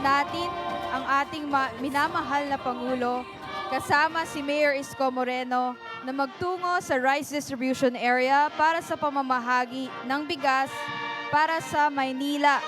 natin ang ating minamahal na Pangulo kasama si Mayor Isko Moreno na magtungo sa rice distribution area para sa pamamahagi ng bigas para sa Maynila.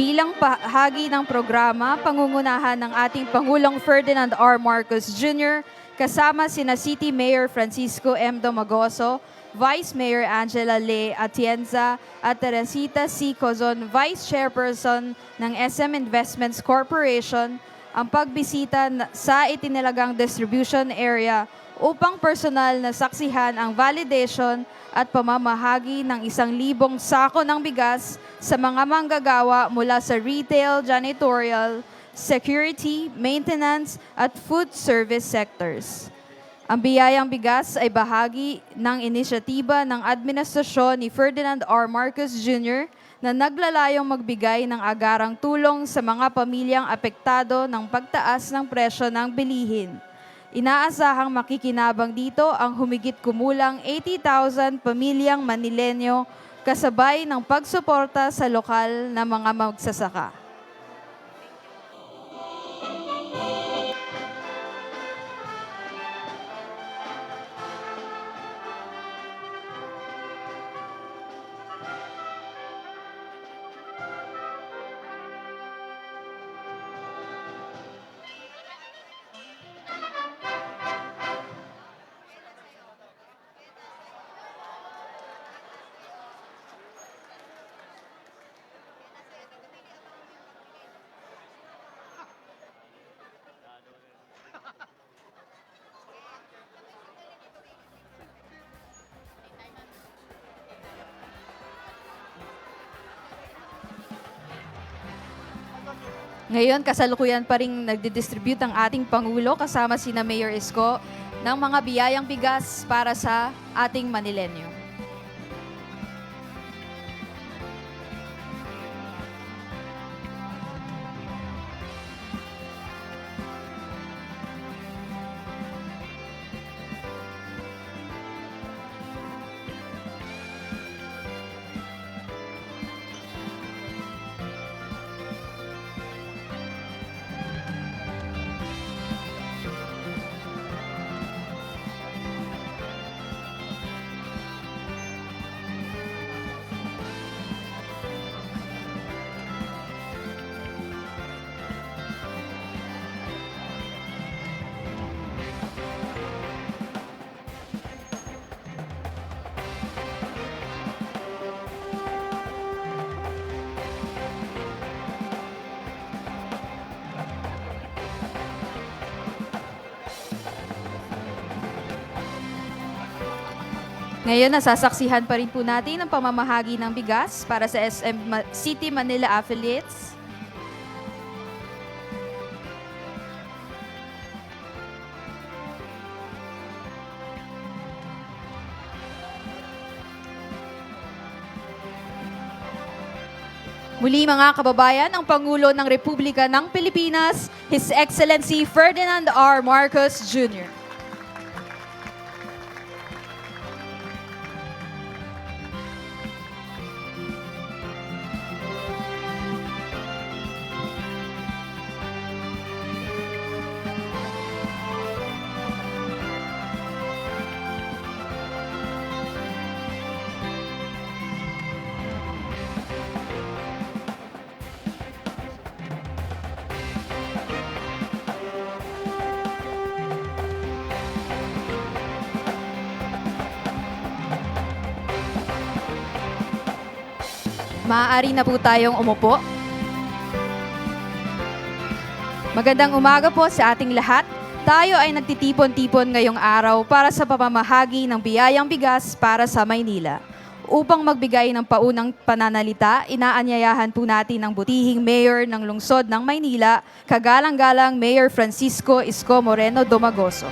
Bilang bahagi ng programa, pangungunahan ng ating Pangulong Ferdinand R. Marcos Jr., kasama sina City Mayor Francisco M. Domagoso, Vice Mayor Angela Le Atienza at Teresita C. Cozon, Vice Chairperson ng SM Investments Corporation, ang pagbisita sa itinilagang distribution area upang personal na saksihan ang validation at pamamahagi ng 1,000 sako ng bigas sa mga manggagawa mula sa retail, janitorial, security, maintenance at food service sectors. Ang biyayang bigas ay bahagi ng inisyatiba ng administrasyon ni Ferdinand R. Marcos Jr. na naglalayong magbigay ng agarang tulong sa mga pamilyang apektado ng pagtaas ng presyo ng bilihin. Inaasahang makikinabang dito ang humigit kumulang 80,000 pamilyang Manilenyo kasabay ng pagsuporta sa lokal na mga magsasaka. Ngayon, kasalukuyan pa rin nagdidistribute ang ating Pangulo kasama sina Mayor Isko ng mga biyayang bigas para sa ating Manilenyo. Ngayon, nasasaksihan pa rin po natin ang pamamahagi ng bigas para sa SM City Manila affiliates. Muli mga kababayan, ang Pangulo ng Republika ng Pilipinas, His Excellency Ferdinand R. Marcos Jr. Maaari na po tayong umupo. Magandang umaga po sa ating lahat. Tayo ay nagtitipon-tipon ngayong araw para sa pamamahagi ng biyayang bigas para sa Maynila. Upang magbigay ng paunang pananalita, inaanyayahan po natin ang butihing Mayor ng Lungsod ng Maynila, kagalang-galang Mayor Francisco Isko Moreno Domagoso.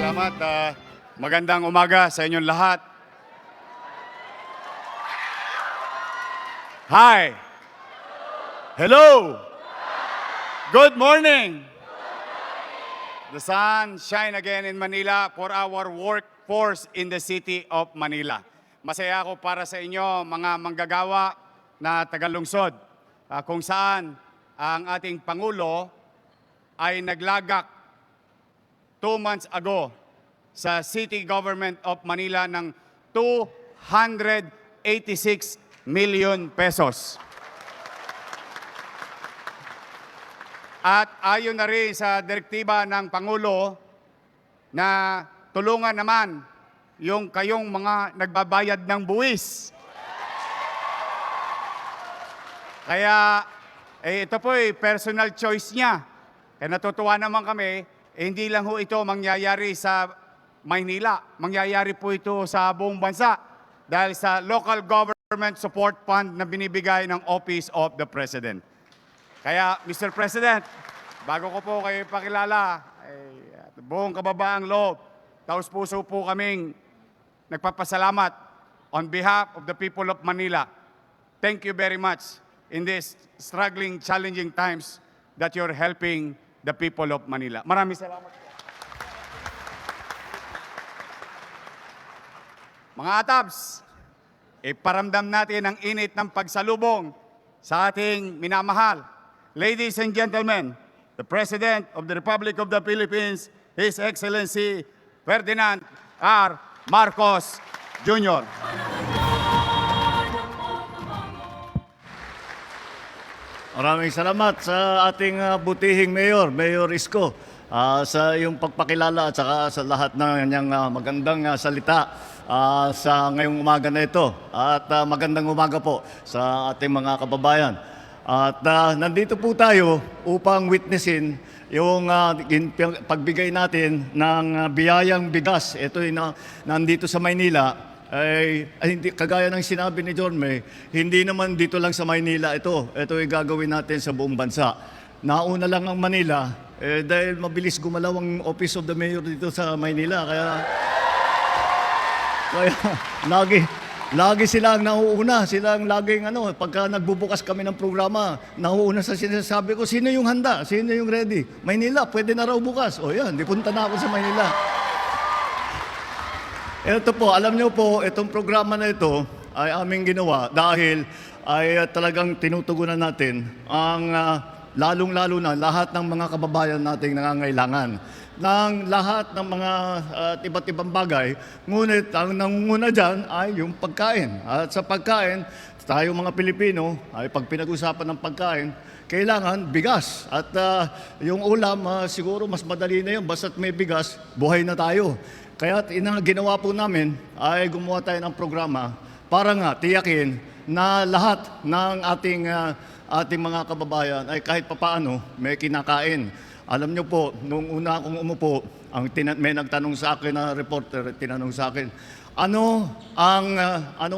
Salamat. Magandang umaga sa inyong lahat. Hi. Hello. Good morning. The sun shine again in Manila for our workforce in the city of Manila. Masaya ako para sa inyo mga manggagawa na tagalungsod kung saan ang ating Pangulo ay naglagak 2 months ago sa City Government of Manila ng 286 million pesos. At ayon na rin sa direktiba ng Pangulo na tulungan naman yung kayong mga nagbabayad ng buwis. Kaya ito po personal choice niya. Kaya natutuwa naman kami, hindi lang ho ito mangyayari sa Maynila. Mangyayari po ito sa buong bansa dahil sa Local Government Support Fund na binibigay ng Office of the President. Kaya, Mr. President, bago ko po kayo ipakilala, buong kababaang loob, taos puso po kaming nagpapasalamat on behalf of the people of Manila. Thank you very much in these struggling, challenging times that you're helping the people of Manila. Maraming salamat po. Mga atabs, iparamdam natin ang init ng pagsalubong sa ating minamahal. Ladies and gentlemen, the President of the Republic of the Philippines, His Excellency Ferdinand R. Marcos Jr. Maraming salamat sa ating butihing Mayor, Mayor Isko, sa iyong pagpakilala at saka sa lahat ng kanyang magandang salita sa ngayong umaga na ito. At magandang umaga po sa ating mga kababayan. At nandito po tayo upang witnessin yung pagbigay natin ng biyayang bigas. Ito ay nandito sa Maynila. Ay hindi, kagaya ng sinabi ni John May, hindi naman dito lang sa Maynila ito. Ito ay gagawin natin sa buong bansa. Nauna lang ang Manila dahil mabilis gumalaw ang Office of the Mayor dito sa Maynila. Kaya lagi sila ang nauuna. Sila ang laging pagka nagbubukas kami ng programa, nauuna sa sinasabi ko, sino yung handa? Sino yung ready? Maynila, pwede na raw bukas. O yan, di punta na ako sa Maynila. Ito po, alam niyo po, itong programa na ito ay aming ginawa dahil ay talagang tinutugunan natin ang lalong-lalo na lahat ng mga kababayan nating nangangailangan ng lahat ng mga iba't ibang bagay. Ngunit ang nangunguna dyan ay yung pagkain. At sa pagkain, tayo mga Pilipino ay pag pinag-usapan ng pagkain, kailangan bigas. At yung ulam, siguro mas madali na yun. Basta't may bigas, buhay na tayo. Kaya ginawa po namin ay gumawa tayo ng programa para nga tiyakin na lahat ng ating mga kababayan ay kahit papaano may kinakain. Alam niyo po, nung una akong umupo, may nagtanong sa akin na reporter, tinanong sa akin, ano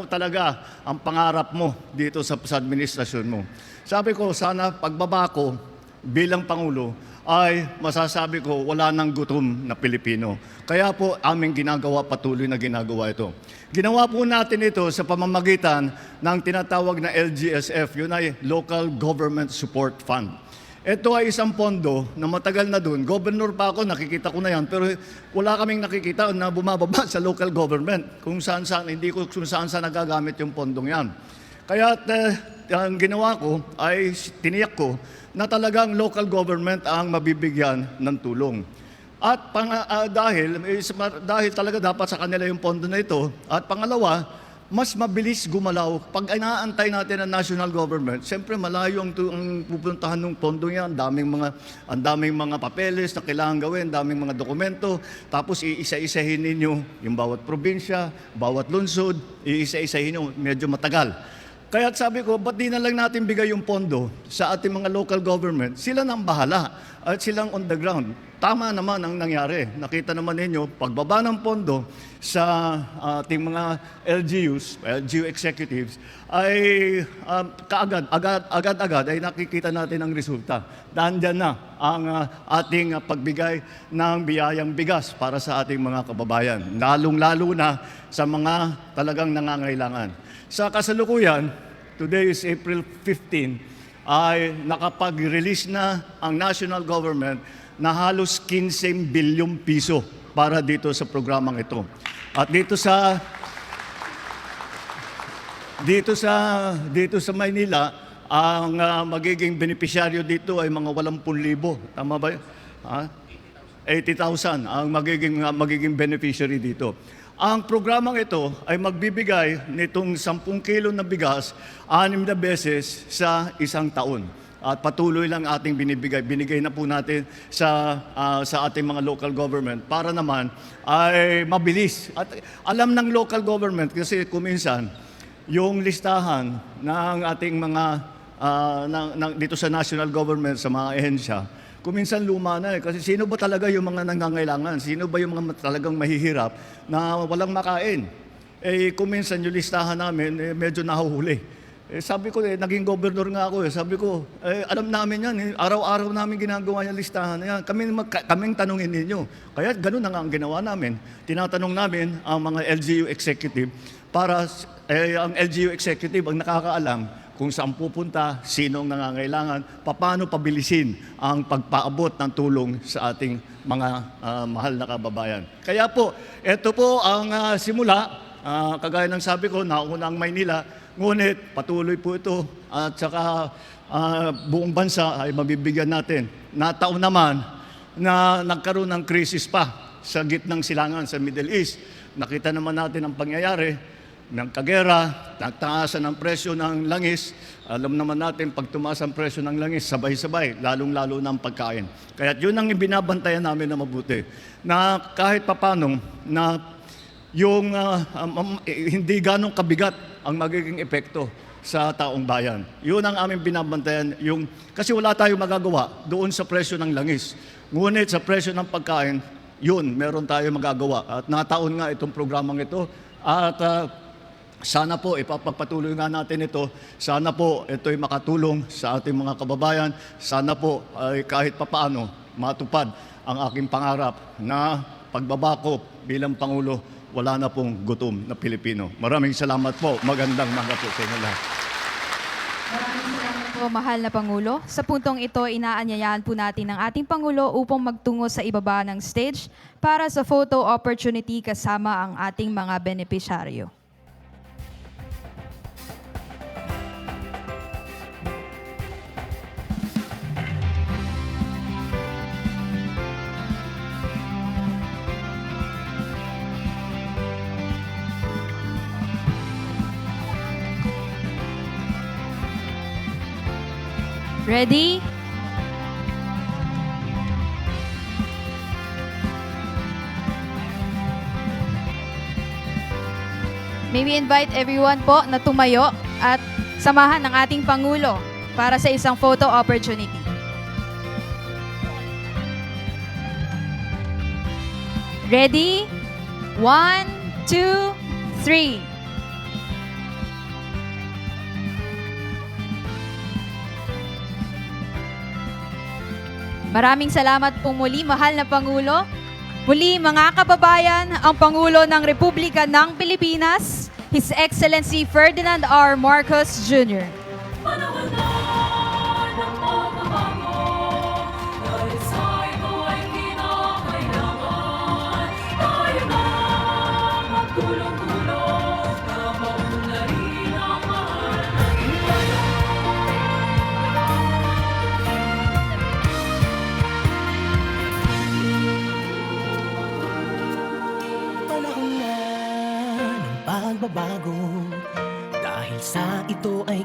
talaga ang pangarap mo dito sa administrasyon mo? Sabi ko, sana pagbaba ko bilang Pangulo, ay masasabi ko wala nang gutom na Pilipino. Kaya po aming patuloy na ginagawa ito. Ginawa po natin ito sa pamamagitan ng tinatawag na LGSF, yun ay Local Government Support Fund. Ito ay isang pondo na matagal na doon. Governor pa ako, nakikita ko na yan, pero wala kaming nakikita na bumababa sa local government kung saan nagagamit yung pondong yan. Kaya ang ginawa ko ay tiniyak ko na talagang local government ang mabibigyan ng tulong. At dahil talaga dapat sa kanila yung pondo na ito. At pangalawa, mas mabilis gumalaw. Pag inaantay natin ang national government, siyempre malayo ang pupuntahan ng pondo yan. Ang daming mga papeles na kailangan gawin, daming mga dokumento. Tapos iisa-isahin ninyo yung bawat probinsya, bawat lungsod, iisa-isahin nyo, medyo matagal. Kaya sabi ko, ba't di na lang natin bigay yung pondo sa ating mga local government? Sila nang bahala at silang on the ground. Tama naman ang nangyari. Nakita naman ninyo, pagbaba ng pondo sa ating mga LGU executives, ay agad-agad ay nakikita natin ang resulta. Nandyan na ang ating pagbigay ng biyayang bigas para sa ating mga kababayan, lalong-lalo na sa mga talagang nangangailangan. Sa kasalukuyan, today is April 15, ay nakapag-release na ang national government na halos 15 bilyong piso para dito sa programang ito. At dito sa Maynila, ang magiging benepisyaryo dito ay mga 80,000. Tama ba yun? 80,000 ang magiging beneficiary dito. Ang programang ito ay magbibigay nitong 10 kilo na bigas 6 na beses sa isang taon. At patuloy lang ating binigay na po natin sa ating mga local government para naman ay mabilis. At alam ng local government kasi kuminsan yung listahan ng ating mga dito sa national government sa mga ehensya, kuminsan luma na kasi sino ba talaga yung mga nangangailangan? Sino ba yung mga talagang mahihirap na walang makain? Kuminsan yung listahan namin medyo nahuhuli. Sabi ko, naging gobernador nga ako. Sabi ko, alam namin yan. Araw-araw namin ginagawa yung listahan na yan. Kaming tanungin ninyo. Kaya ganun na nga ang ginawa namin. Tinatanong namin ang mga LGU executive para ang LGU executive ang nakakaalam kung saan pupunta, sino ang nangangailangan, paano pabilisin ang pagpaabot ng tulong sa ating mga mahal na kababayan. Kaya po, ito po ang simula. Kagaya ng sabi ko, nauna ang Maynila, ngunit patuloy po ito at saka buong bansa ay mabibigyan natin. Nataon naman na nagkaroon ng krisis pa sa gitnang silangan sa Middle East. Nakita naman natin ang pangyayari ng kagera, nagtaasan ng presyo ng langis. Alam naman natin, pag tumaas ang presyo ng langis, sabay-sabay, lalong-lalo ng pagkain. Kaya yun ang binabantayan namin na mabuti. Na kahit papano, na yung hindi ganong kabigat ang magiging epekto sa taong bayan. Yun ang aming binabantayan. Kasi wala tayong magagawa doon sa presyo ng langis. Ngunit sa presyo ng pagkain, yun, meron tayong magagawa. At nataon nga itong programang ito. At sana po, ipapagpatuloy nga natin ito. Sana po, ito'y makatulong sa ating mga kababayan. Sana po, ay kahit papaano, matupad ang aking pangarap na pagbabako bilang Pangulo, wala na pong gutom na Pilipino. Maraming salamat po. Magandang mga po sa inyo lahat. Maraming salamat po, mahal na Pangulo. Sa puntong ito, inaanyayahan po natin ang ating Pangulo upang magtungo sa ibaba ng stage para sa photo opportunity kasama ang ating mga benepisyaryo. Ready? May we invite everyone po na tumayo at samahan ng ating Pangulo para sa isang photo opportunity. Ready? 1, 2, 3. Maraming salamat po muli, mahal na Pangulo. Muli, mga kababayan, ang Pangulo ng Republika ng Pilipinas, His Excellency Ferdinand R. Marcos Jr. Panahon na ng pagbabago, dahil sa ito ay kinakailangan. Tayo na magtulong-tulong na maunlarin ang mahal ng bayan. Panahon na ng magbabago. Dahil sa ito ay